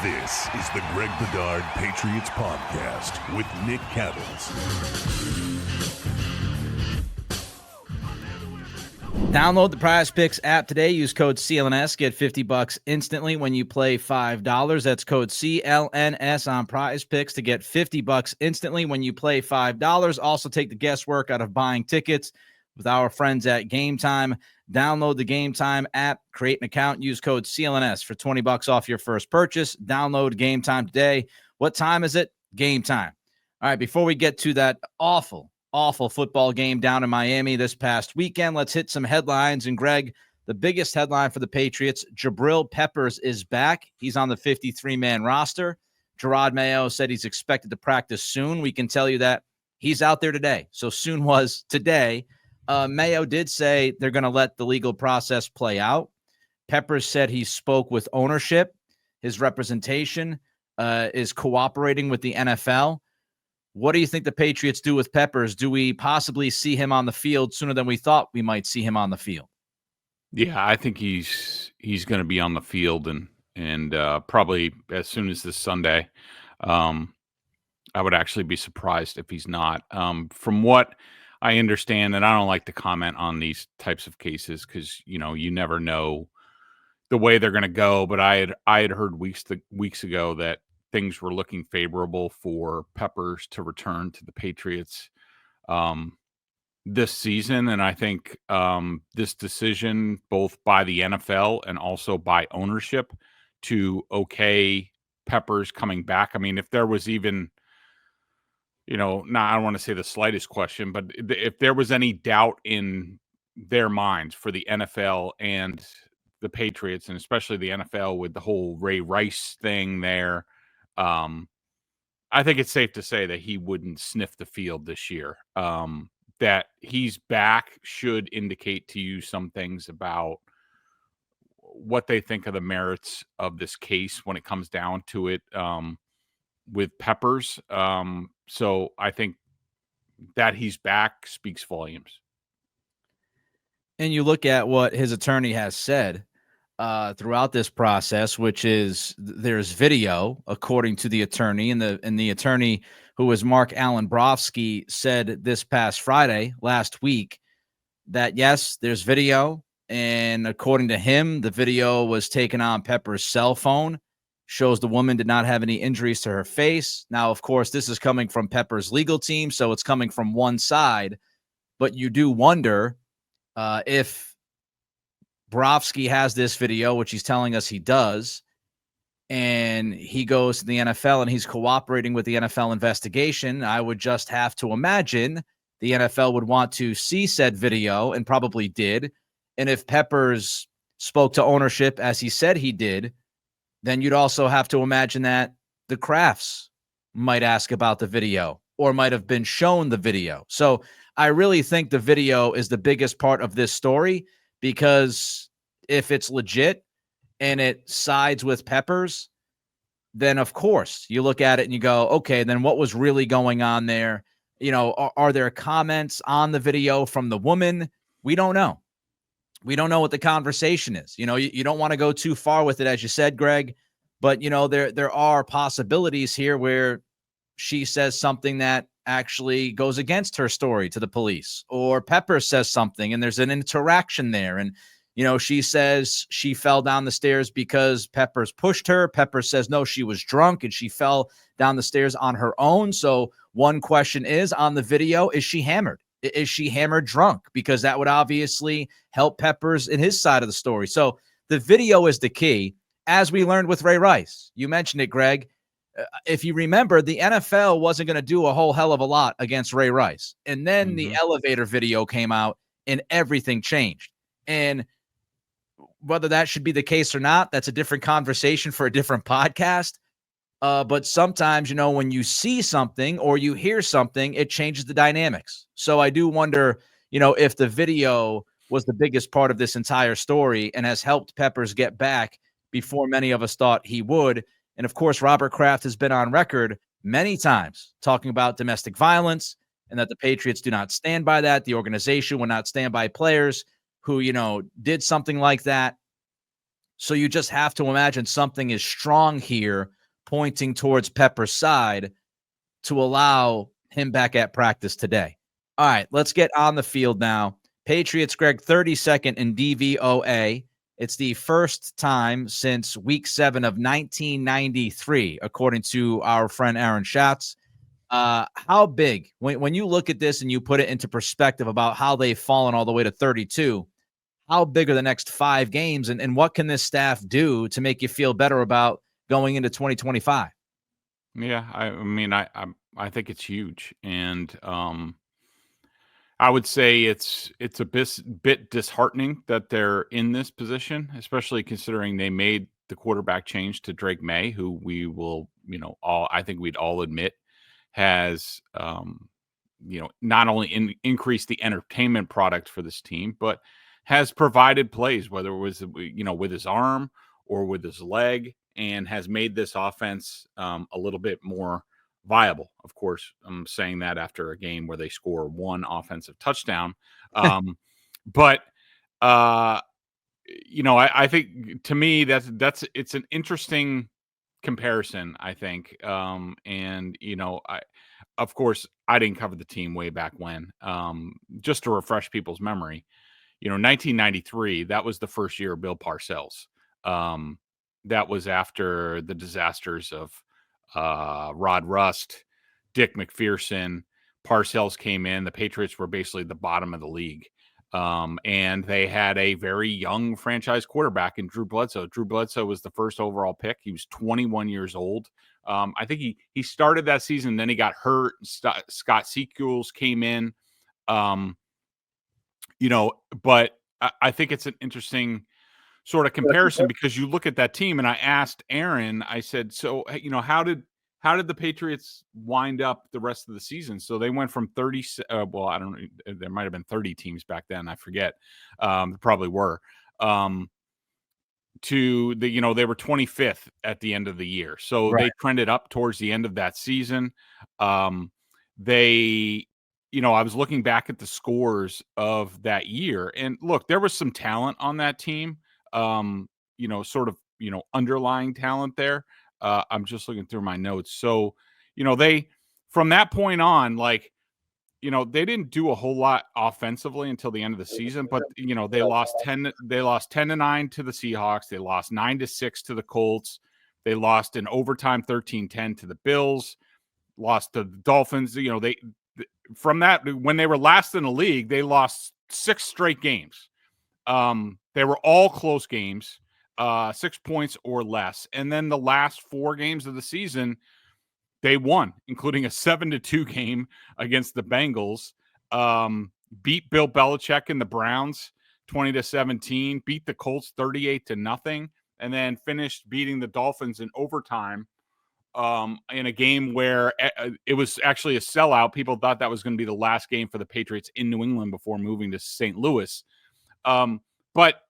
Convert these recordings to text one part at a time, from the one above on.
This is the Greg Bedard Patriots Podcast with Nick Cattles. Download the Prize Picks app today. Use code CLNS. Get $50 instantly when you play $5. That's code CLNS on Prize Picks to get $50 instantly when you play $5. Also take the guesswork out of buying tickets with our friends at Game Time. Download the Game Time app, create an account, use code CLNS for $20 off your first purchase. Download Game Time today. What time is it? Game time. All right, before we get to that awful football game down in Miami this past weekend, let's hit some headlines. And Greg, the biggest headline for the Patriots, Jabrill Peppers is back. He's on the 53-man roster. Drake Maye said he's expected to practice soon. We can tell you that he's out there today. So soon was today. Mayo did say they're going to let the legal process play out. Peppers said he spoke with ownership. His representation is cooperating with the NFL. What do you think the Patriots do with Peppers? Do we possibly see him on the field sooner than we thought we might see him on the field? Yeah, I think he's going to be on the field and probably as soon as this Sunday. I would actually be surprised if he's not. From what I understand, and I don't like to comment on these types of cases because you never know the way they're going to go. But I had heard weeks ago that things were looking favorable for Peppers to return to the Patriots this season, and I think this decision, both by the NFL and also by ownership, to okay Peppers coming back. I mean, if there was even I don't want to say the slightest question, but if there was any doubt in their minds for the NFL and the Patriots, and especially the NFL with the whole Ray Rice thing there, I think it's safe to say that he wouldn't sniff the field this year. That he's back should indicate to you some things about what they think of the merits of this case when it comes down to it with Peppers. So I think that he's back speaks volumes. And you look at what his attorney has said throughout this process, which is there's video, according to the attorney, and the attorney, who was Mark Allen Brofsky, said this past Friday, last week, that yes, there's video. And according to him, the video was taken on Pepper's cell phone, shows the woman did not have any injuries to her face. Now, of course, this is coming from Pepper's legal team, so it's coming from one side. But you do wonder if Brofsky has this video, which he's telling us he does, and he goes to the NFL and he's cooperating with the NFL investigation. I would just have to imagine the NFL would want to see said video, and probably did. And if Peppers spoke to ownership as he said he did, then you'd also have to imagine that the Crafts might ask about the video or might have been shown the video. So I really think the video is the biggest part of this story, because if it's legit and it sides with Peppers, then of course you look at it and you go, okay, then what was really going on there? Are there comments on the video from the woman? We don't know. We don't know what the conversation is. You don't want to go too far with it, as you said, Greg, but there are possibilities here where she says something that actually goes against her story to the police, or Pepper says something and there's an interaction there. And, she says she fell down the stairs because Peppers pushed her. Pepper says, no, she was drunk and she fell down the stairs on her own. So one question is, on the video, is she hammered? Is she hammered drunk? Because that would obviously help Peppers in his side of the story. So the video is the key, as we learned with Ray Rice. You mentioned it, Greg. If you remember, the NFL wasn't going to do a whole hell of a lot against Ray Rice. And then the elevator video came out and everything changed. And whether that should be the case or not, that's a different conversation for a different podcast. But sometimes, when you see something or you hear something, it changes the dynamics. So I do wonder, if the video was the biggest part of this entire story and has helped Peppers get back before many of us thought he would. And of course, Robert Kraft has been on record many times talking about domestic violence and that the Patriots do not stand by that. The organization will not stand by players who, did something like that. So you just have to imagine something is strong here pointing towards Pepper's side to allow him back at practice today. All right, let's get on the field now. Patriots, Greg, 32nd in DVOA. It's the first time since week 7 of 1993, according to our friend Aaron Schatz. How big, when you look at this and you put it into perspective about how they've fallen all the way to 32, how big are the next 5 games, and what can this staff do to make you feel better about going into 2025? Yeah, I mean, I think it's huge, and I would say it's a bit disheartening that they're in this position, especially considering they made the quarterback change to Drake Maye, who we will, I think we'd all admit has, not only increased the entertainment product for this team, but has provided plays, whether it was, with his arm or with his leg, and has made this offense a little bit more viable. Of course, I'm saying that after a game where they score 1 offensive touchdown. But, I think to me, it's an interesting comparison, I think. Of course, I didn't cover the team way back when. Just to refresh people's memory, 1993, that was the first year of Bill Parcells. That was after the disasters of Rod Rust, Dick McPherson. Parcells came in. The Patriots were basically the bottom of the league. And they had a very young franchise quarterback in Drew Bledsoe. Drew Bledsoe was the first overall pick. He was 21 years old. I think he started that season, then he got hurt. Scott Sequels came in. But I think it's an interesting sort of comparison because you look at that team, and I asked Aaron, I said, so, how did the Patriots wind up the rest of the season? So they went from 30, well, I don't know, there might have been 30 teams back then, I forget. There probably were. To they were 25th at the end of the year. So Right. They trended up towards the end of that season. I was looking back at the scores of that year, and look, there was some talent on that team. Underlying talent there. I'm just looking through my notes. So, they, from that point on, they didn't do a whole lot offensively until the end of the season, but they lost 10 to 9 to the Seahawks. They lost 9-6 to the Colts. They lost in overtime 13-10 to the Bills, lost to the Dolphins. From that, when they were last in the league, they lost 6 straight games. They were all close games, 6 points or less. And then the last 4 games of the season, they won, including a 7-2 game against the Bengals, beat Bill Belichick and the Browns 20-17, beat the Colts 38-0, and then finished beating the Dolphins in overtime in a game where it was actually a sellout. People thought that was going to be the last game for the Patriots in New England before moving to St. Louis. But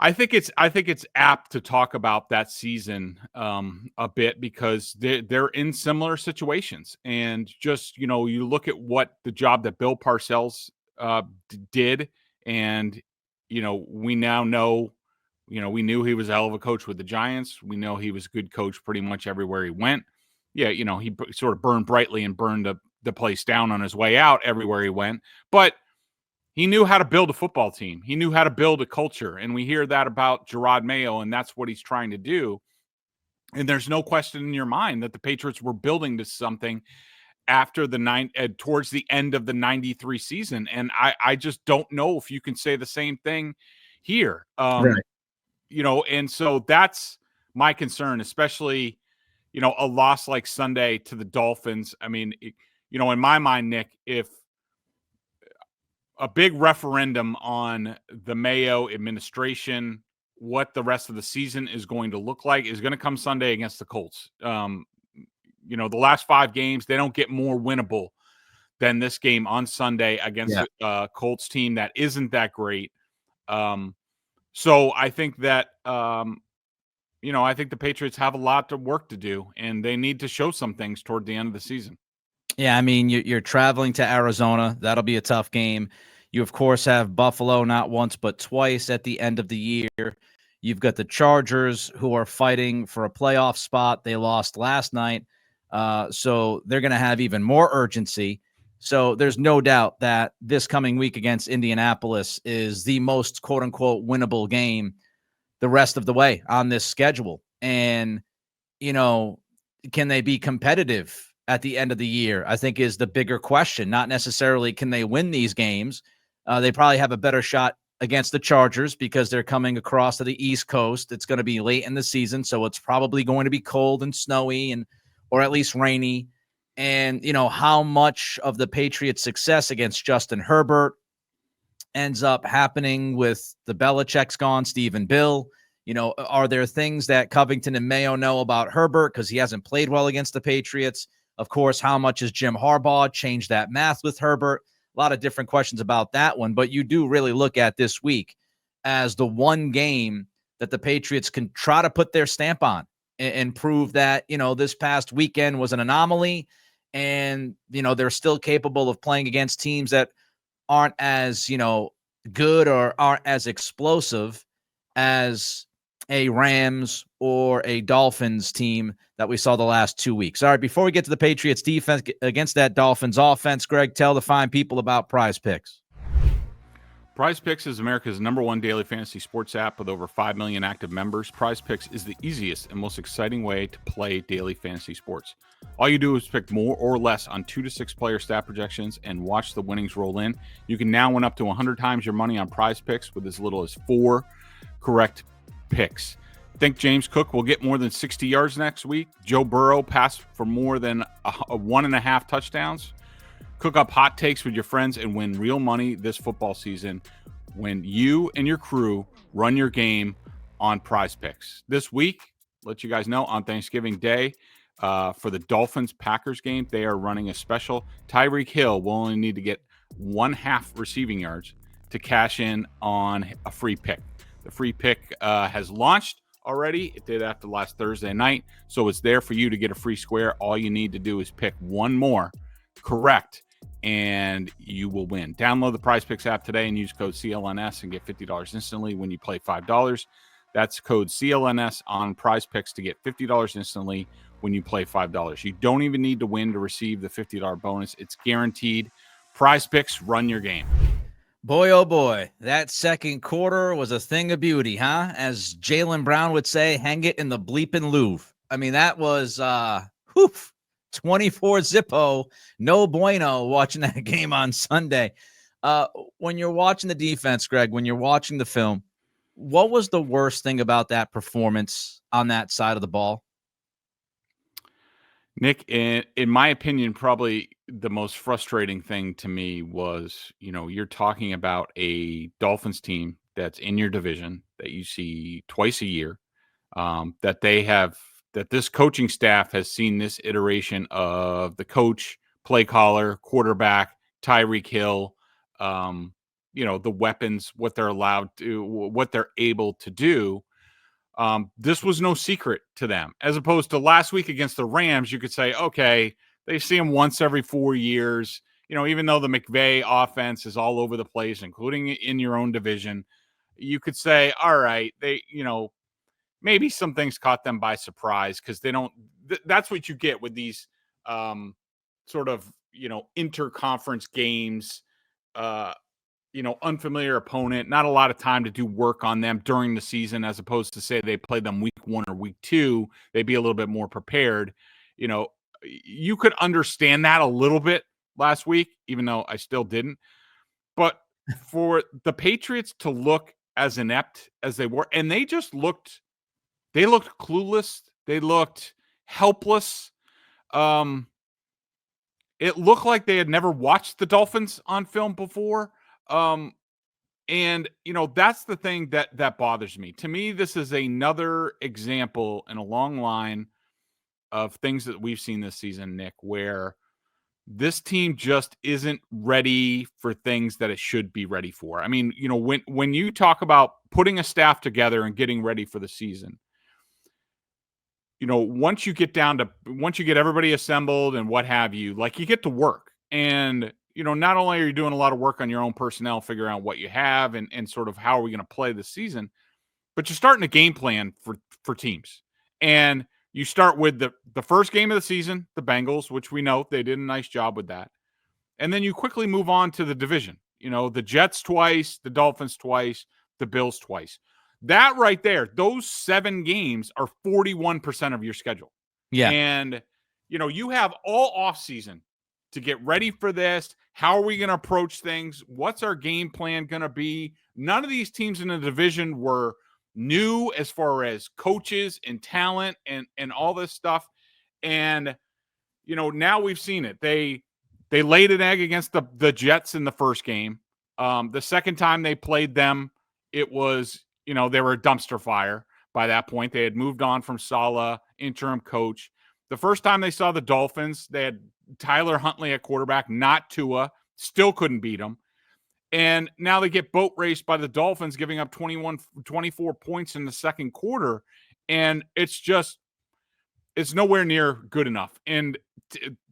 I think it's apt to talk about that season a bit because they're in similar situations, and just you look at what the job that Bill Parcells did, and we now know, we knew he was a hell of a coach with the Giants. We know he was a good coach pretty much everywhere he went. Yeah, he sort of burned brightly and burned the place down on his way out everywhere he went, but he knew how to build a football team. He knew how to build a culture. And we hear that about Gerard Mayo, and that's what he's trying to do. And there's no question in your mind that the Patriots were building to something after towards the end of the 93 season. And I just don't know if you can say the same thing here. Right. And so that's my concern, especially, a loss like Sunday to the Dolphins. I mean, in my mind, Nick, if a big referendum on the Mayo administration, what the rest of the season is going to look like, is going to come Sunday against the Colts. The last 5 games, they don't get more winnable than this game on Sunday against a Colts team that isn't that great. So I think that, I think the Patriots have a lot of work to do, and they need to show some things toward the end of the season. Yeah, I mean, you're traveling to Arizona. That'll be a tough game. You, of course, have Buffalo not once but twice at the end of the year. You've got the Chargers, who are fighting for a playoff spot. They lost last night, so they're going to have even more urgency. So there's no doubt that this coming week against Indianapolis is the most quote-unquote winnable game the rest of the way on this schedule. And, can they be competitive at the end of the year, I think is the bigger question. Not necessarily can they win these games. They probably have a better shot against the Chargers because they're coming across to the East Coast. It's going to be late in the season, so it's probably going to be cold and snowy or at least rainy. And, how much of the Patriots' success against Justin Herbert ends up happening with the Belichick's gone, Steve and Bill. Are there things that Covington and Mayo know about Herbert because he hasn't played well against the Patriots? Of course, how much has Jim Harbaugh changed that math with Herbert? A lot of different questions about that one, but you do really look at this week as the one game that the Patriots can try to put their stamp on and prove that, this past weekend was an anomaly and, they're still capable of playing against teams that aren't as, good or aren't as explosive as a Rams or a Dolphins team that we saw the last 2 weeks. All right, before we get to the Patriots defense against that Dolphins offense, Greg, tell the fine people about Prize Picks. Prize Picks is America's #1 daily fantasy sports app with over 5 million active members. Prize Picks is the easiest and most exciting way to play daily fantasy sports. All you do is pick more or less on 2 to 6 player stat projections and watch the winnings roll in. You can now win up to 100 times your money on Prize Picks with as little as 4 correct picks. Think James Cook will get more than 60 yards next week? Joe Burrow passed for more than 1.5 touchdowns? Cook up hot takes with your friends and win real money this football season when you and your crew run your game on Prize Picks. This week, let you guys know, on Thanksgiving Day, for the Dolphins-Packers game, they are running a special. Tyreek Hill will only need to get 1/2 receiving yards to cash in on a free pick. The free pick has launched already. It did after last Thursday night, so it's there for you to get a free square. All you need to do is pick one more correct, and you will win. Download the Prize Picks app today and use code CLNS and get $50 instantly when you play $5. That's code CLNS on Prize Picks to get $50 instantly when you play $5. You don't even need to win to receive the $50 bonus. It's guaranteed. Prize Picks, run your game. Boy, oh boy, that second quarter was a thing of beauty, huh? As Jaylen Brown would say, hang it in the bleeping Louvre. I mean, that was 24 Zippo, no bueno watching that game on Sunday. When you're watching the defense, Greg, when you're watching the film, what was the worst thing about that performance on that side of the ball? Nick, in my opinion, probably the most frustrating thing to me was, you're talking about a Dolphins team that's in your division that you see twice a year, that this coaching staff has seen this iteration of the coach, play caller, quarterback, Tyreek Hill, the weapons, what they're allowed to, what they're able to do. This was no secret to them, as opposed to last week against the Rams. You could say, okay, they see them once every 4 years, even though the McVay offense is all over the place, including in your own division, you could say, all right, they, maybe some things caught them by surprise because they don't, that's what you get with these sort of, interconference games, unfamiliar opponent, not a lot of time to do work on them during the season, as opposed to say they play them week 1 or week 2, they'd be a little bit more prepared. You could understand that a little bit last week, even though I still didn't. But for the Patriots to look as inept as they were, and they looked clueless. They looked helpless. It looked like they had never watched the Dolphins on film before. And that's the thing that bothers me. To me, this is another example in a long line of things that we've seen this season, Nick, where this team just isn't ready for things that it should be ready for. I mean, when you talk about putting a staff together and getting ready for the season, once you get everybody assembled and what have you, like, you get to work. And not only are you doing a lot of work on your own personnel, figuring out what you have and sort of how are we going to play this season, but you're starting a game plan for teams. And you start with the first game of the season, the Bengals, which we know they did a nice job with that. And then you quickly move on to the division. The Jets twice, the Dolphins twice, the Bills twice. That right there, those 7 games are 41% of your schedule. Yeah. And, you have all offseason to get ready for this. How are we going to approach things? What's our game plan going to be? None of these teams in the division were new as far as coaches and talent and all this stuff. And, now we've seen it. They laid an egg against the Jets in the first game. The second time they played them, it was, they were a dumpster fire by that point. They had moved on from Saleh, interim coach. The first time they saw the Dolphins, they had Tyler Huntley at quarterback, not Tua, still couldn't beat them. And now they get boat raced by the Dolphins, giving up 24 points in the second quarter. And it's nowhere near good enough. And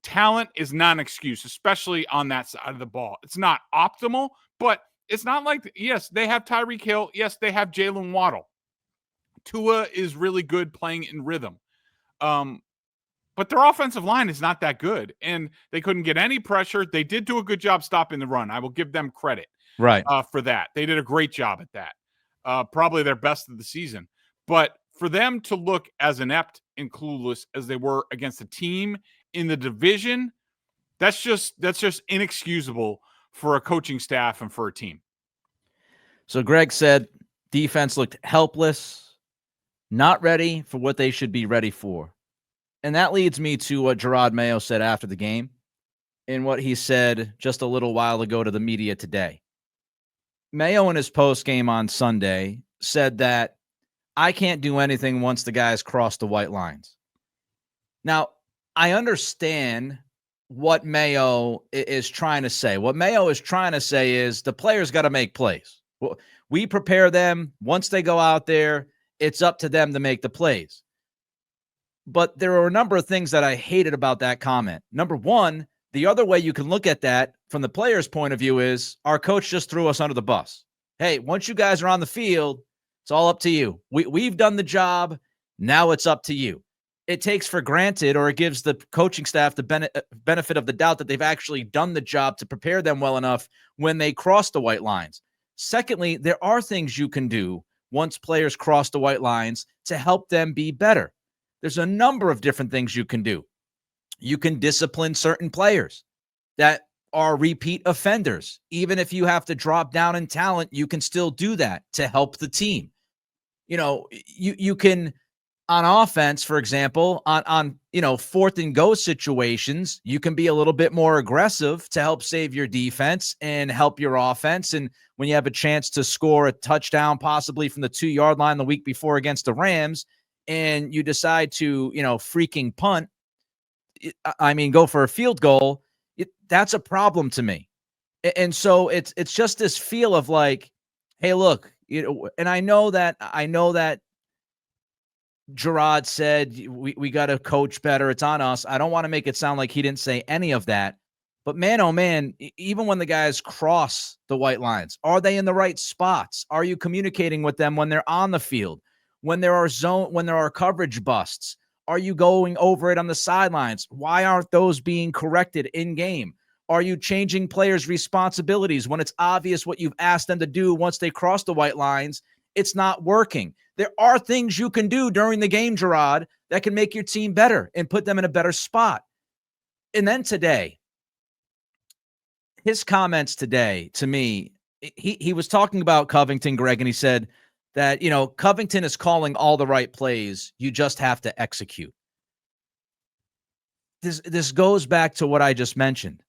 talent is not an excuse, especially on that side of the ball. It's not optimal, but it's not like, yes, they have Tyreek Hill. Yes, they have Jalen Waddle. Tua is really good playing in rhythm. But their offensive line is not that good, and they couldn't get any pressure. They did do a good job stopping the run. I will give them credit for that. They did a great job at that. Probably their best of the season. But for them to look as inept and clueless as they were against a team in the division, that's just inexcusable for a coaching staff and for a team. So Greg said defense looked helpless, not ready for what they should be ready for. And that leads me to what Jerod Mayo said after the game and what he said just a little while ago to the media today. Mayo in his post game on Sunday said that I can't do anything once the guys cross the white lines. Now, I understand what Mayo is trying to say. What Mayo is trying to say is the players got to make plays. We prepare them. Once they go out there, it's up to them to make the plays. But there are a number of things that I hated about that comment. Number one, the other way you can look at that from the player's point of view is our coach just threw us under the bus. Hey, once you guys are on the field, it's all up to you. We've done the job. Now it's up to you. It takes for granted, or it gives the coaching staff the benefit of the doubt that they've actually done the job to prepare them well enough when they cross the white lines. Secondly, there are things you can do once players cross the white lines to help them be better. There's a number of different things you can do. You can discipline certain players that are repeat offenders. Even if you have to drop down in talent, you can still do that to help the team. You can, on offense, for example, on 4th and go situations, you can be a little bit more aggressive to help save your defense and help your offense. And when you have a chance to score a touchdown, possibly from the 2-yard line the week before against the Rams, and you decide to, freaking punt, go for a field goal, that's a problem to me. And so it's just this feel of like, hey, look, and I know that Jerod said we got to coach better. It's on us. I don't want to make it sound like he didn't say any of that. But man, oh man, even when the guys cross the white lines, are they in the right spots? Are you communicating with them when they're on the field? When there are coverage busts, are you going over it on the sidelines? Why aren't those being corrected in game? Are you changing players' responsibilities when it's obvious what you've asked them to do once they cross the white lines? It's not working. There are things you can do during the game, Jerod, that can make your team better and put them in a better spot. And then today, his comments today to me, he was talking about Covington, Greg, and he said that, Covington is calling all the right plays. You just have to execute. This goes back to what I just mentioned.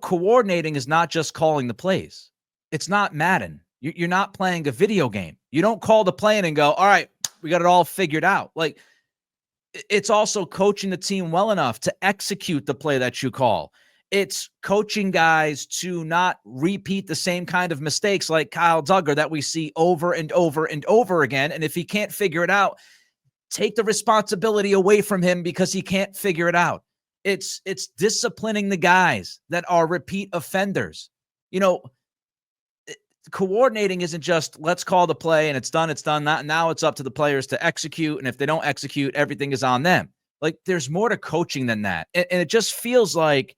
Coordinating is not just calling the plays. It's not Madden. You're not playing a video game. You don't call the play and go, all right, we got it all figured out. Like, it's also coaching the team well enough to execute the play that you call. It's coaching guys to not repeat the same kind of mistakes like Kyle Duggar that we see over and over and over again. And if he can't figure it out, take the responsibility away from him because he can't figure it out. It's disciplining the guys that are repeat offenders. Coordinating isn't just let's call the play and it's done. Now it's up to the players to execute. And if they don't execute, everything is on them. Like, there's more to coaching than that. And it just feels like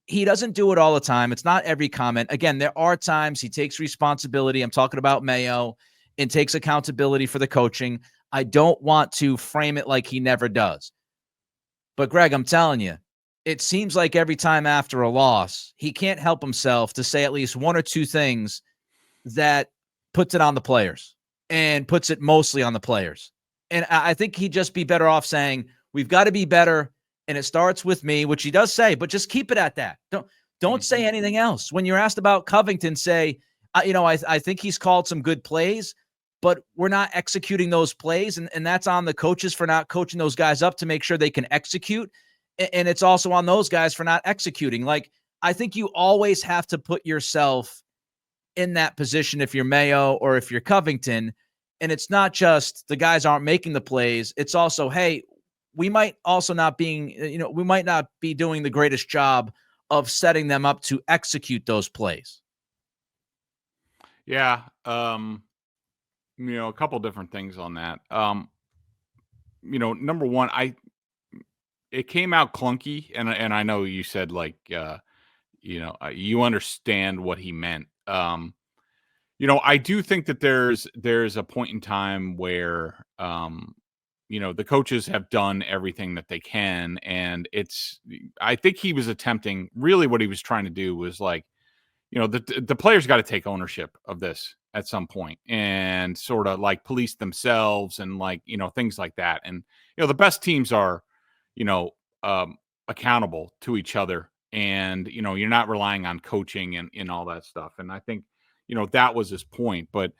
he doesn't do it all the time. It's not every comment. Again, there are times he takes responsibility. I'm talking about Mayo, and takes accountability for the coaching. I don't want to frame it like he never does. But Greg, I'm telling you, it seems like every time after a loss, he can't help himself to say at least one or two things that puts it on the players and puts it mostly on the players. And I think he'd just be better off saying, we've got to be better, and it starts with me, which he does say, but just keep it at that. Don't say anything else. When you're asked about Covington, say, I think he's called some good plays, but we're not executing those plays, and that's on the coaches for not coaching those guys up to make sure they can execute, and it's also on those guys for not executing. Like, I think you always have to put yourself in that position if you're Mayo or if you're Covington, and it's not just the guys aren't making the plays. It's also, hey, we might also not being, we might not be doing the greatest job of setting them up to execute those plays. Yeah. A couple different things on that. Number one, it came out clunky, and I know you said like, you understand what he meant. I do think that there's a point in time where, the coaches have done everything that they can. And I think he was attempting, really what he was trying to do was like, the players got to take ownership of this at some point and sort of like police themselves and like, things like that. And, the best teams are, accountable to each other. And, you're not relying on coaching and all that stuff. And I think, that was his point. But,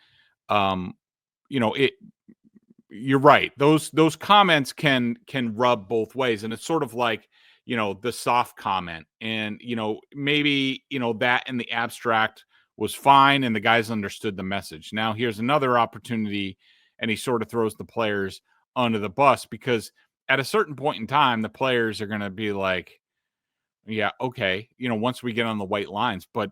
you're right. Those comments can rub both ways. And it's sort of like, the soft comment, and, maybe, that in the abstract was fine and the guys understood the message. Now here's another opportunity, and he sort of throws the players under the bus, because at a certain point in time, the players are going to be like, yeah, okay, once we get on the white lines, but,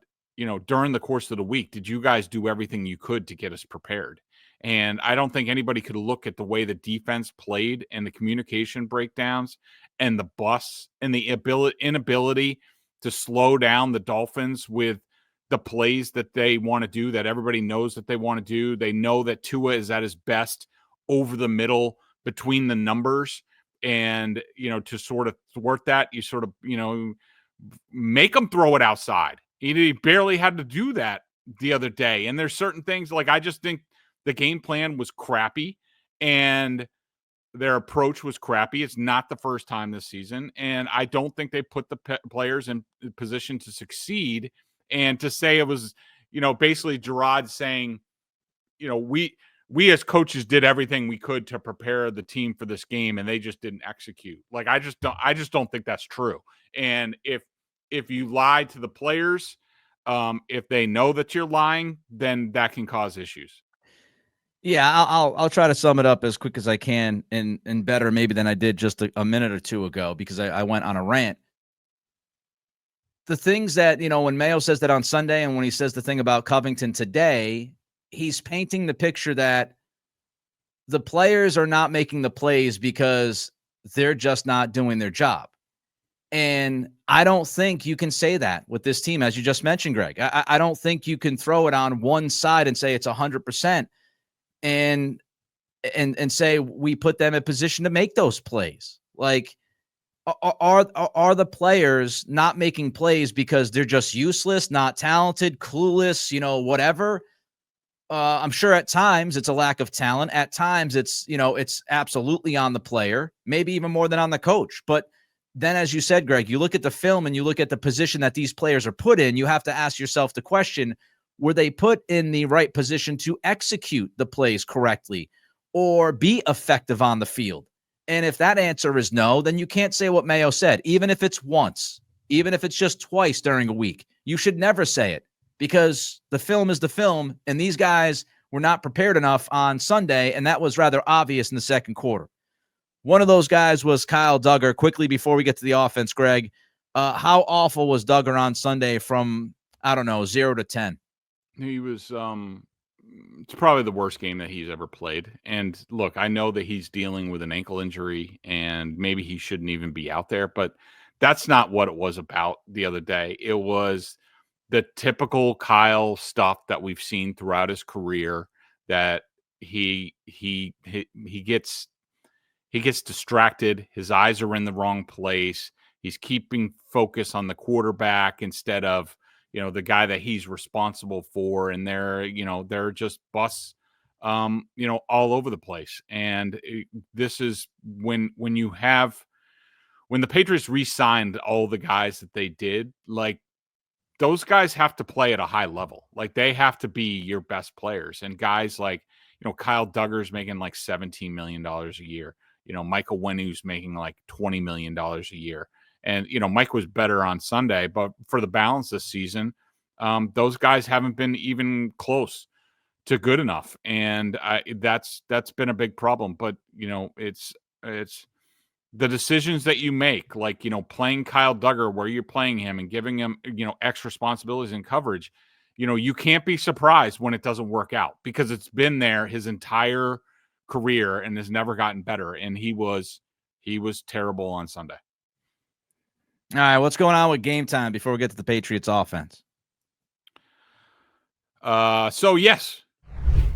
during the course of the week, did you guys do everything you could to get us prepared? And I don't think anybody could look at the way the defense played and the communication breakdowns and the bus and the inability to slow down the Dolphins with the plays that they want to do, that everybody knows that they want to do. They know that Tua is at his best over the middle between the numbers. And, to sort of thwart that, you sort of, make them throw it outside. He barely had to do that the other day. And there's certain things, like, I just think the game plan was crappy and their approach was crappy. It's not the first time this season. And I don't think they put the players in position to succeed. And to say it was, basically Gerard saying, we as coaches did everything we could to prepare the team for this game, and they just didn't execute. Like, I just don't think that's true. And if you lie to the players, if they know that you're lying, then that can cause issues. Yeah, I'll try to sum it up as quick as I can, and better maybe than I did just a minute or two ago, because I went on a rant. The things that, when Mayo says that on Sunday, and when he says the thing about Covington today, he's painting the picture that the players are not making the plays because they're just not doing their job. And I don't think you can say that with this team, as you just mentioned, Greg. I don't think you can throw it on one side and say it's 100% and say we put them in position to make those plays. Like, are the players not making plays because they're just useless, not talented, clueless, whatever? I'm sure at times it's a lack of talent. At times it's absolutely on the player, maybe even more than on the coach. But then, as you said, Greg, you look at the film and you look at the position that these players are put in, you have to ask yourself the question, were they put in the right position to execute the plays correctly or be effective on the field? And if that answer is no, then you can't say what Mayo said, even if it's once, even if it's just twice during a week. You should never say it, because the film is the film, and these guys were not prepared enough on Sunday, and that was rather obvious in the second quarter. One of those guys was Kyle Duggar. Quickly before we get to the offense, Greg, how awful was Duggar on Sunday from, I don't know, 0 to 10? He was it's probably the worst game that he's ever played. And look, I know that he's dealing with an ankle injury and maybe he shouldn't even be out there, but that's not what it was about the other day. It was the typical Kyle stuff that we've seen throughout his career, that he gets distracted. His eyes are in the wrong place. He's keeping focus on the quarterback instead of, the guy that he's responsible for. And they're just busts, all over the place. And this is when the Patriots re-signed all the guys that they did, like, those guys have to play at a high level. Like, they have to be your best players. And guys like, Kyle Duggar's making like $17 million a year. Michael Winu's making like $20 million a year. And, Mike was better on Sunday, but for the balance this season, those guys haven't been even close to good enough. And that's been a big problem. But, it's the decisions that you make, like, playing Kyle Duggar where you're playing him and giving him, X responsibilities and coverage. You can't be surprised when it doesn't work out, because it's been there his entire career and has never gotten better. And he was terrible on Sunday. All right, what's going on with game time before we get to the Patriots offense? So yes,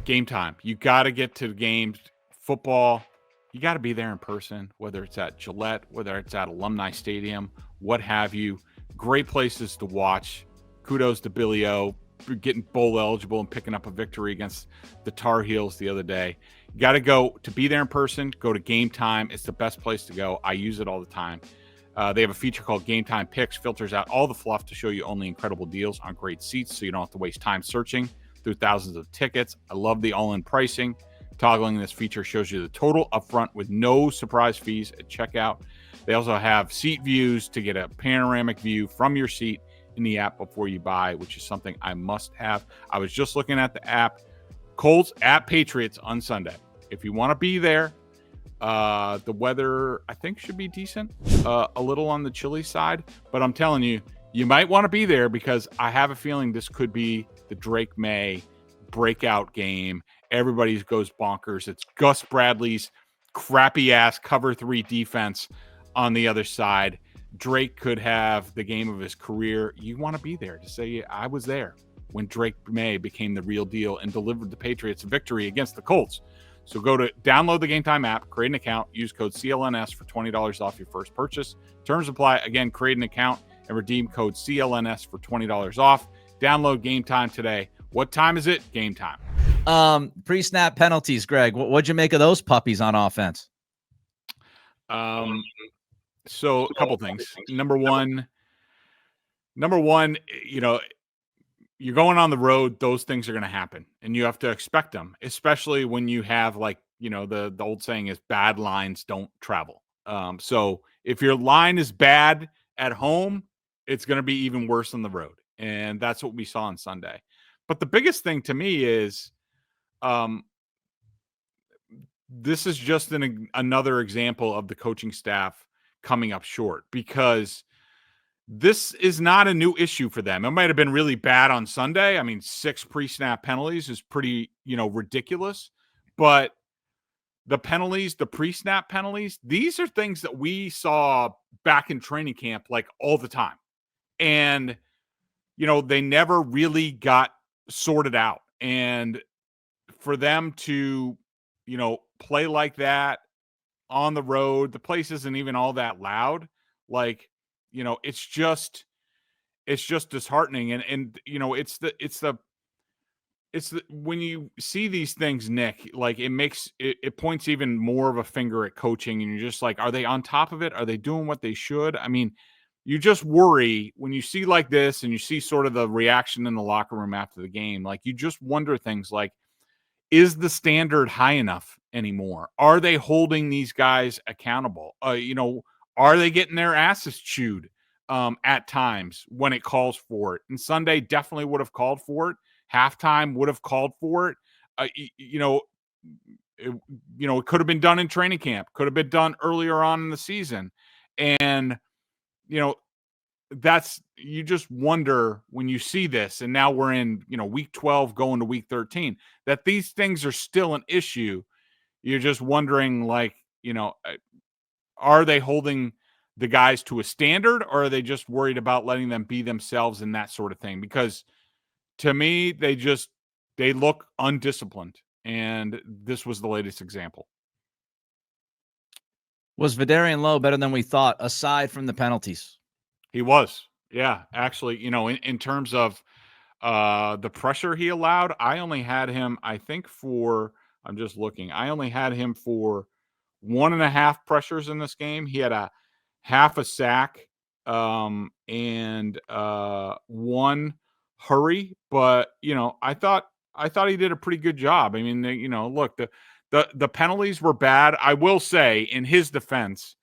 game time. You got to get to the games. Football, you got to be there in person, whether it's at Gillette, whether it's at Alumni Stadium, what have you. Great places to watch. Kudos to Billy O for getting bowl eligible and picking up a victory against the Tar Heels the other day. You got to go to be there in person. Go to Game Time. It's the best place to go. I use it all the time. They have a feature called Game Time Picks, filters out all the fluff to show you only incredible deals on great seats, so you don't have to waste time searching through thousands of tickets. I love the all-in pricing. Toggling this feature shows you the total upfront with no surprise fees at checkout. They also have seat views to get a panoramic view from your seat in the app before you buy, which is something I must have. I was just looking at the app. Colts at Patriots on Sunday. If you want to be there, the weather, I think, should be decent. A little on the chilly side, but I'm telling you, you might want to be there, because I have a feeling this could be the Drake Maye breakout game. Everybody goes bonkers. It's Gus Bradley's crappy ass cover 3 defense on the other side. Drake could have the game of his career. You want to be there to say, I was there when Drake Maye became the real deal and delivered the Patriots a victory against the Colts. So download the Game Time app, create an account, use code CLNS for $20 off your first purchase. Terms apply. Again, create an account and redeem code CLNS for $20 off. Download Game Time today. What time is it? Game Time. Pre-snap penalties, Greg. What'd you make of those puppies on offense? So a couple things. Number one, you're going on the road, those things are going to happen, and you have to expect them, especially when you have, like, the old saying is bad lines don't travel. So if your line is bad at home, it's going to be even worse on the road. And that's what we saw on Sunday. But the biggest thing to me is, this is just another example of the coaching staff coming up short, because this is not a new issue for them. It might have been really bad on Sunday. I mean, 6 pre-snap penalties is pretty, ridiculous. But the penalties, the pre-snap penalties, these are things that we saw back in training camp, like, all the time. And, they never really got sorted out. And for them to, play like that on the road, the place isn't even all that loud. Like, it's just disheartening. And it's the when you see these things, Nick, like, it points even more of a finger at coaching, and you're just like, are they on top of it? Are they doing what they should? I mean, you just worry when you see like this and you see sort of the reaction in the locker room after the game. Like, you just wonder things like, is the standard high enough anymore? Are they holding these guys accountable? Are they getting their asses chewed at times when it calls for it? And Sunday definitely would have called for it. Halftime would have called for it. it could have been done in training camp, could have been done earlier on in the season. And, you just wonder when you see this, and now we're in, week 12 going to week 13, that these things are still an issue. You're just wondering, are they holding the guys to a standard, or are they just worried about letting them be themselves and that sort of thing? Because to me, they look undisciplined, and this was the latest example. Was Vederian Lowe better than we thought, aside from the penalties? He was. Yeah, actually, in terms of the pressure he allowed, I only had him, I think, I'm just looking. I only had him for 1.5 pressures in this game. He had a half a sack and one hurry, but I thought he did a pretty good job. I mean, look, the penalties were bad. I will say, in his defense,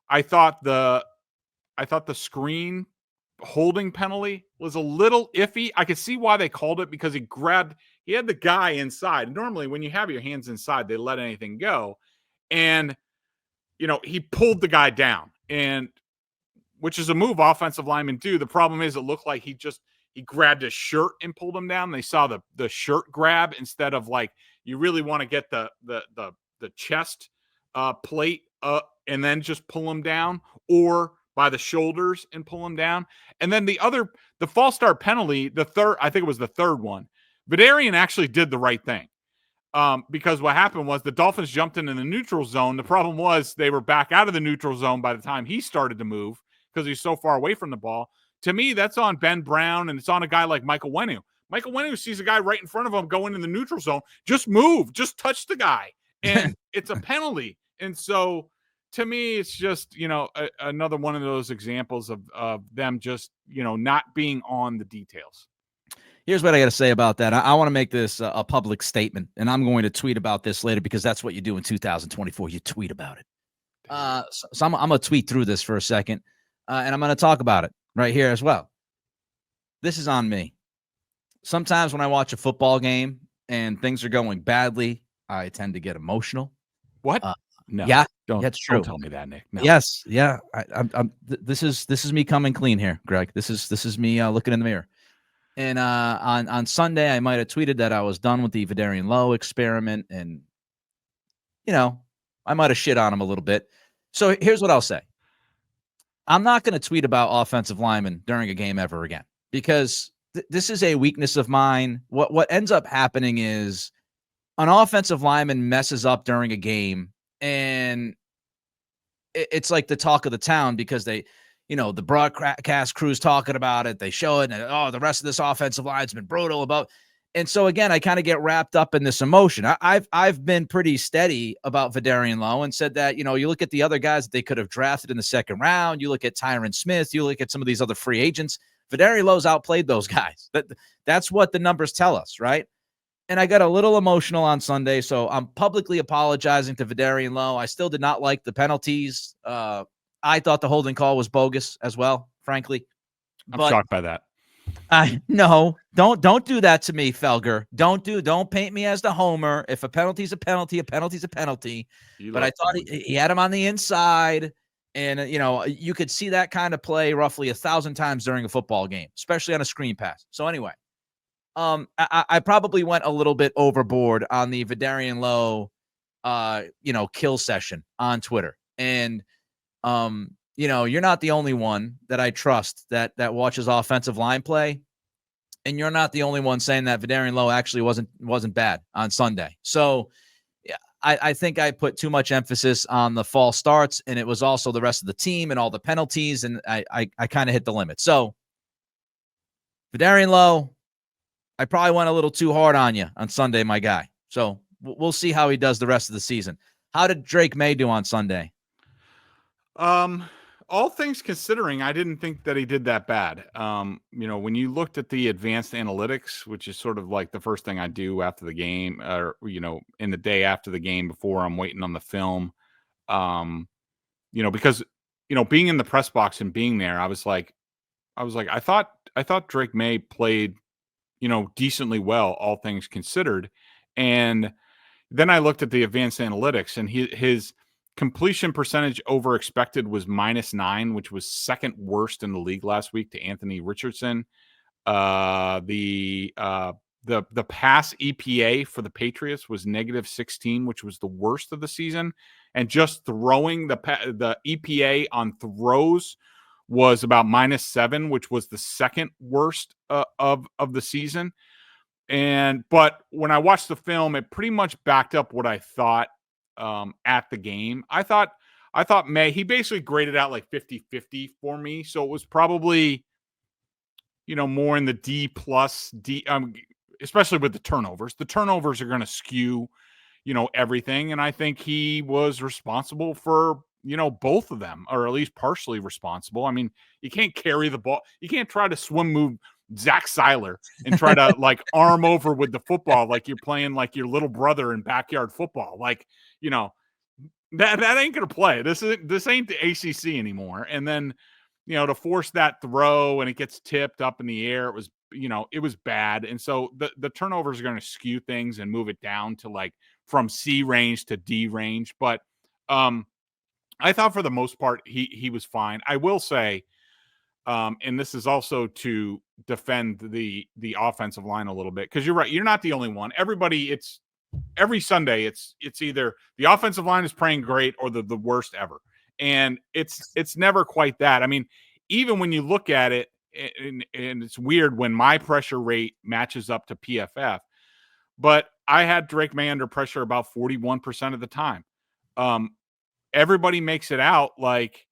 I thought the screen holding penalty was a little iffy. I could see why they called it, because he had the guy inside. Normally, when you have your hands inside, they let anything go. And, he pulled the guy down, and which is a move offensive linemen do. The problem is, it looked like he grabbed his shirt and pulled him down. They saw the shirt grab instead of, like, you really want to get the chest plate and then just pull him down, or by the shoulders and pull him down. And then the false start penalty, I think it was the third one, Vederian actually did the right thing. Because what happened was the Dolphins jumped into the neutral zone. The problem was they were back out of the neutral zone by the time he started to move, because he's so far away from the ball. To me, that's on Ben Brown, and it's on a guy like Michael Wenu. Michael Wenu sees a guy right in front of him going in the neutral zone. Just move. Just touch the guy. And it's a penalty. And so, to me, it's just, another one of those examples of them just, not being on the details. Here's what I got to say about that. I want to make this a public statement, and I'm going to tweet about this later, because that's what you do in 2024. You tweet about it. So I'm going to tweet through this for a second, and I'm going to talk about it right here as well. This is on me. Sometimes when I watch a football game and things are going badly, I tend to get emotional. What? No. Yeah, that's true. Don't tell me that, Nick. No. Yes. Yeah. This is me coming clean here, Greg. This is me looking in the mirror. And on Sunday, I might have tweeted that I was done with the Vederian Lowe experiment, and I might have shit on him a little bit. So here's what I'll say: I'm not going to tweet about offensive linemen during a game ever again, because this is a weakness of mine. What ends up happening is an offensive lineman messes up during a game, and it's like the talk of the town, because they. The broadcast crew's talking about it. They show it, and the rest of this offensive line's been brutal about. And so again, I kind of get wrapped up in this emotion. I've been pretty steady about Vederian Lowe and said that, you look at the other guys that they could have drafted in the second round. You look at Tyron Smith. You look at some of these other free agents. Vederian Lowe's outplayed those guys. That's what the numbers tell us, right? And I got a little emotional on Sunday, so I'm publicly apologizing to Vederian Lowe. I still did not like the penalties. I thought the holding call was bogus as well, frankly. I'm shocked by that. No, don't do that to me, Felger. Don't paint me as the homer. If a penalty's a penalty, a penalty's a penalty. But I thought he had him on the inside, and you could see that kind of play roughly 1,000 times during a football game, especially on a screen pass. So anyway, I probably went a little bit overboard on the Vederian Lowe, kill session on Twitter, and you're not the only one that I trust that watches offensive line play. And you're not the only one saying that Vederian Lowe actually wasn't bad on Sunday. So yeah, I think I put too much emphasis on the false starts, and it was also the rest of the team and all the penalties. And I kind of hit the limit. So Vederian Lowe, I probably went a little too hard on you on Sunday, my guy. So we'll see how he does the rest of the season. How did Drake Maye do on Sunday? All things considering, I didn't think that he did that bad. When you looked at the advanced analytics, which is sort of like the first thing I do after the game, or, in the day after the game before I'm waiting on the film, because, being in the press box and being there, I was like, I thought Drake Maye played, decently well, all things considered. And, then I looked at the advanced analytics, and his completion percentage over expected was -9, which was second worst in the league last week to Anthony Richardson. The pass EPA for the Patriots was -16, which was the worst of the season, and just throwing the EPA on throws was about -7, which was the second worst of the season. But when I watched the film, it pretty much backed up what I thought at the game. I thought Maye, he basically graded out like 50-50 for me, so it was probably more in the D plus D, especially with the turnovers. The turnovers are going to skew, everything. And I think he was responsible for, both of them, or at least partially responsible. I mean, you can't carry the ball. You can't try to swim move Zach Seiler and try to like arm over with the football like you're playing like your little brother in backyard football. Like, that ain't going to play. This ain't the ACC anymore. And then, to force that throw and it gets tipped up in the air, it was bad. And so the turnovers are going to skew things and move it down to like from C range to D range. But I thought for the most part, he was fine. I will say, and this is also to defend the offensive line a little bit, because you're right. You're not the only one. Every Sunday, it's either the offensive line is playing great or the worst ever. And it's never quite that. I mean, even when you look at it, and it's weird when my pressure rate matches up to PFF, but I had Drake Maye under pressure about 41% of the time. Everybody makes it out like,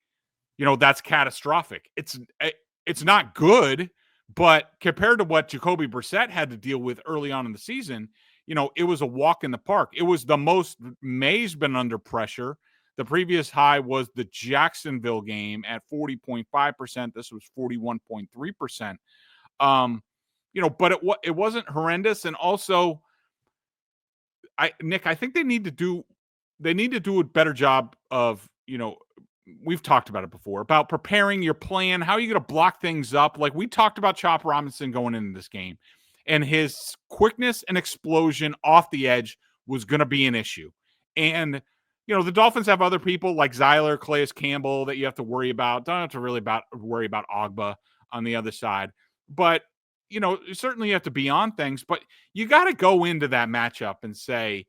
that's catastrophic. It's not good, but compared to what Jacoby Brissett had to deal with early on in the season, it was a walk in the park. It was the most Maye's been under pressure. The previous high was the Jacksonville game at 40.5%. This was 41.3%. But it wasn't horrendous. And also, Nick, I think they need to do a better job of, we've talked about it before, about preparing your plan. How are you going to block things up? Like we talked about Chop Robinson going into this game, and his quickness and explosion off the edge was going to be an issue. And the Dolphins have other people like Zyler, Calais Campbell that you have to worry about. Don't have to really worry about Ogba on the other side. But, certainly you have to be on things. But you got to go into that matchup and say,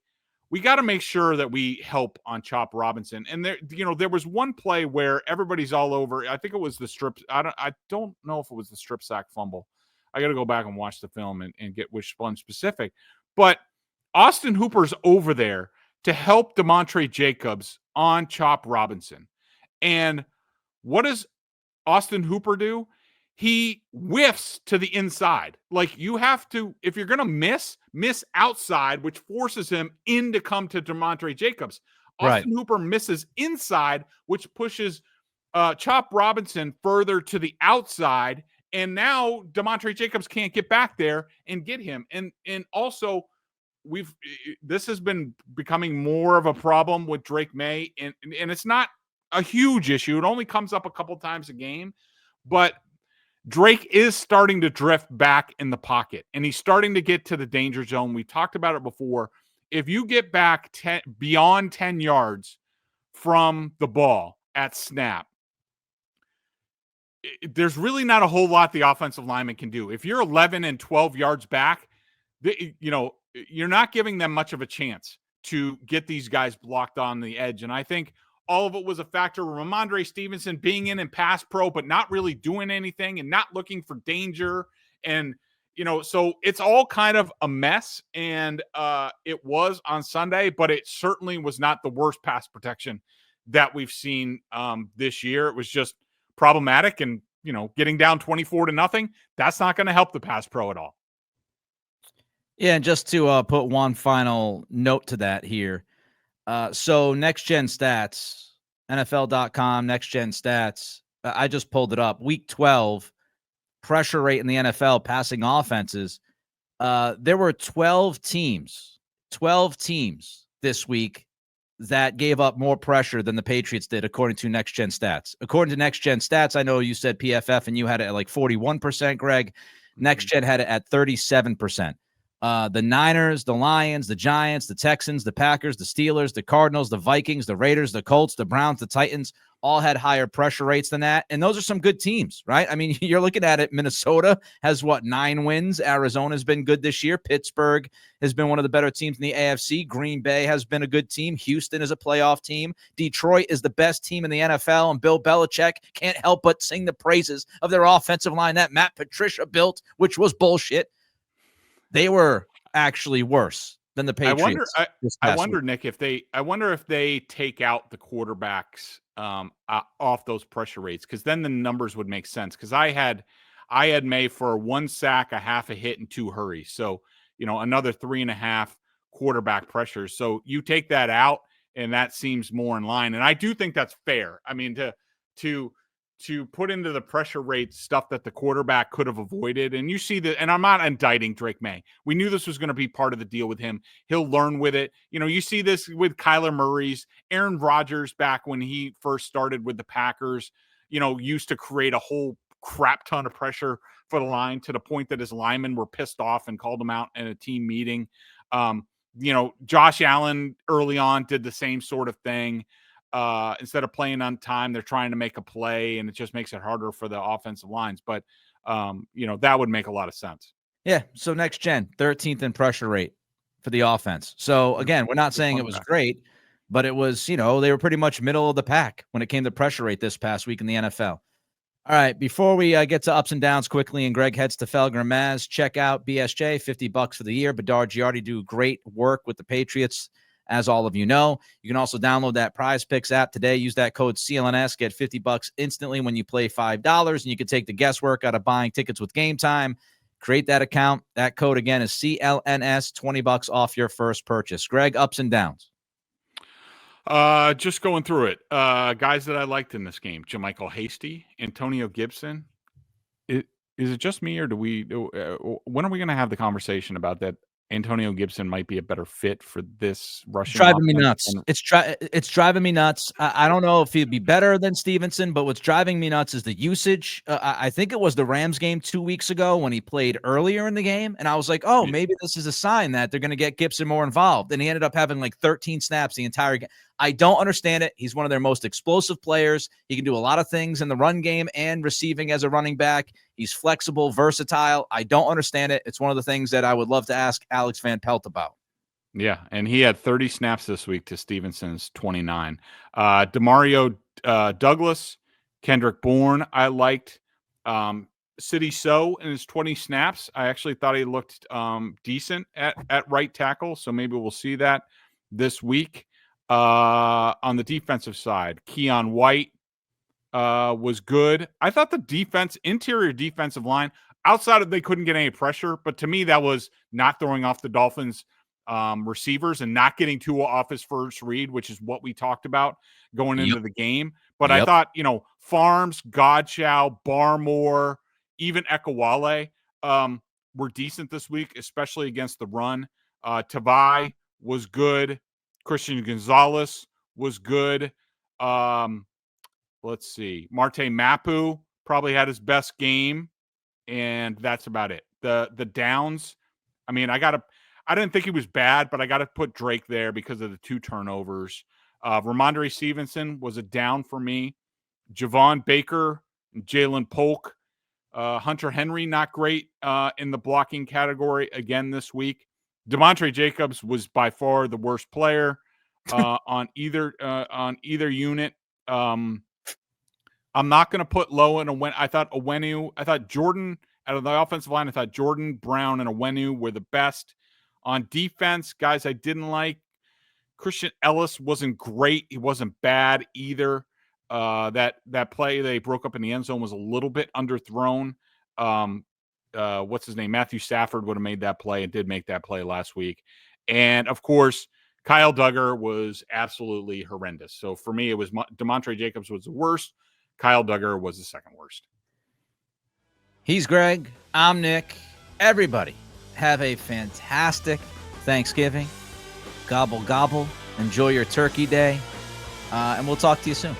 we got to make sure that we help on Chop Robinson. And there was one play where everybody's all over. I think it was the strip. I don't know if it was the strip sack fumble. I got to go back and watch the film and get which one specific. But Austin Hooper's over there to help Demontre Jacobs on Chop Robinson. And what does Austin Hooper do? He whiffs to the inside. Like you have to, if you're going to miss outside, which forces him in to come to Demontre Jacobs. Austin Hooper misses inside, which pushes Chop Robinson further to the outside. And now Demontre Jacobs can't get back there and get him. And also, this has been becoming more of a problem with Drake Maye, and it's not a huge issue. It only comes up a couple times a game, but Drake is starting to drift back in the pocket, and he's starting to get to the danger zone. We talked about it before. If you get back beyond 10 yards from the ball at snap, there's really not a whole lot the offensive lineman can do. If you're 11 and 12 yards back, you're not giving them much of a chance to get these guys blocked on the edge. And I think all of it was a factor of Ramondre Stevenson being in pass pro, but not really doing anything and not looking for danger. And, so it's all kind of a mess. And it was on Sunday, but it certainly was not the worst pass protection that we've seen this year. It was just problematic, and, getting down 24-0, that's not going to help the pass pro at all. Yeah, and just to put one final note to that here. So Next Gen Stats, NFL.com, Next Gen Stats, I just pulled it up. Week 12, pressure rate in the NFL, passing offenses. There were 12 teams this week that gave up more pressure than the Patriots did, according to Next Gen Stats. According to Next Gen Stats, I know you said PFF and you had it at like 41%, Greg. Next Gen had it at 37%. The Niners, the Lions, the Giants, the Texans, the Packers, the Steelers, the Cardinals, the Vikings, the Raiders, the Colts, the Browns, the Titans all had higher pressure rates than that. And those are some good teams, right? I mean, you're looking at it. Minnesota has 9 wins. Arizona's been good this year. Pittsburgh has been one of the better teams in the AFC. Green Bay has been a good team. Houston is a playoff team. Detroit is the best team in the NFL. And Bill Belichick can't help but sing the praises of their offensive line that Matt Patricia built, which was bullshit. They were actually worse than the Patriots. I wonder, Nick, if they take out the quarterbacks off those pressure rates, because then the numbers would make sense. Because I had Maye for 1 sack, a half a hit, and 2 hurries. So, another 3.5 quarterback pressures. So you take that out, and that seems more in line. And I do think that's fair. I mean, to put into the pressure rate stuff that the quarterback could have avoided. And you see that, and I'm not indicting Drake Maye. We knew this was going to be part of the deal with him. He'll learn with it. You see this with Kyler Murray's, Aaron Rodgers back when he first started with the Packers, used to create a whole crap ton of pressure for the line to the point that his linemen were pissed off and called him out in a team meeting. Josh Allen early on did the same sort of thing. Instead of playing on time, they're trying to make a play, and it just makes it harder for the offensive lines. But, that would make a lot of sense. Yeah. So next gen, 13th in pressure rate for the offense. So again, we're not saying it was great, but it was, they were pretty much middle of the pack when it came to pressure rate this past week in the NFL. All right. Before we get to ups and downs quickly, and Greg heads to Felger and Maz, check out BSJ, $50 for the year. Bedard Giardi do great work with the Patriots, as all of you know. You can also download that Prize Picks app today. Use that code CLNS. Get $50 instantly when you play $5, and you can take the guesswork out of buying tickets with Game Time. Create that account. That code again is CLNS, $20 off your first purchase. Greg, ups and downs. Just going through it. Guys that I liked in this game: Jermichael Hasty, Antonio Gibson. Is it just me, or do we? When are we going to have the conversation about that? Antonio Gibson might be a better fit for this rushing. Driving me nuts. It's driving me nuts. I don't know if he'd be better than Stevenson, but what's driving me nuts is the usage. I think it was the Rams game 2 weeks ago when he played earlier in the game, and I was like, oh, maybe this is a sign that they're going to get Gibson more involved. And he ended up having 13 snaps the entire game. I don't understand it. He's one of their most explosive players. He can do a lot of things in the run game and receiving as a running back. He's flexible, versatile. I don't understand it. It's one of the things that I would love to ask Alex Van Pelt about. Yeah, and he had 30 snaps this week to Stevenson's 29. Demario Douglas, Kendrick Bourne, I liked. City So in his 20 snaps, I actually thought he looked decent at right tackle, so maybe we'll see that this week. On the defensive side, Keon White was good. I thought the interior defensive line, outside of they couldn't get any pressure, but to me that was not throwing off the Dolphins receivers and not getting Tua off his first read, which is what we talked about going into the game. But I thought, Farms, Godchow, Barmore, even Ekawale were decent this week, especially against the run. Tavai was good. Christian Gonzalez was good. Let's see. Marte Mapu probably had his best game, and that's about it. The downs, I mean, I didn't think he was bad, but I got to put Drake there because of the 2 turnovers. Ramondre Stevenson was a down for me. Javon Baker, Jalen Polk, Hunter Henry, not great in the blocking category again this week. DeMontre Jacobs was by far the worst player on either unit. I'm not going to put Lowe in I thought Jordan out of the offensive line. I thought Jordan, Brown, and Owenu were the best. On defense, guys I didn't like. Christian Ellis wasn't great. He wasn't bad either. That play they broke up in the end zone was a little bit underthrown. What's his name? Matthew Stafford would have made that play and did make that play last week. And of course, Kyle Duggar was absolutely horrendous. So for me, it was DeMontre Jacobs was the worst. Kyle Duggar was the second worst. He's Greg. I'm Nick. Everybody have a fantastic Thanksgiving. Gobble, gobble. Enjoy your turkey day. And we'll talk to you soon.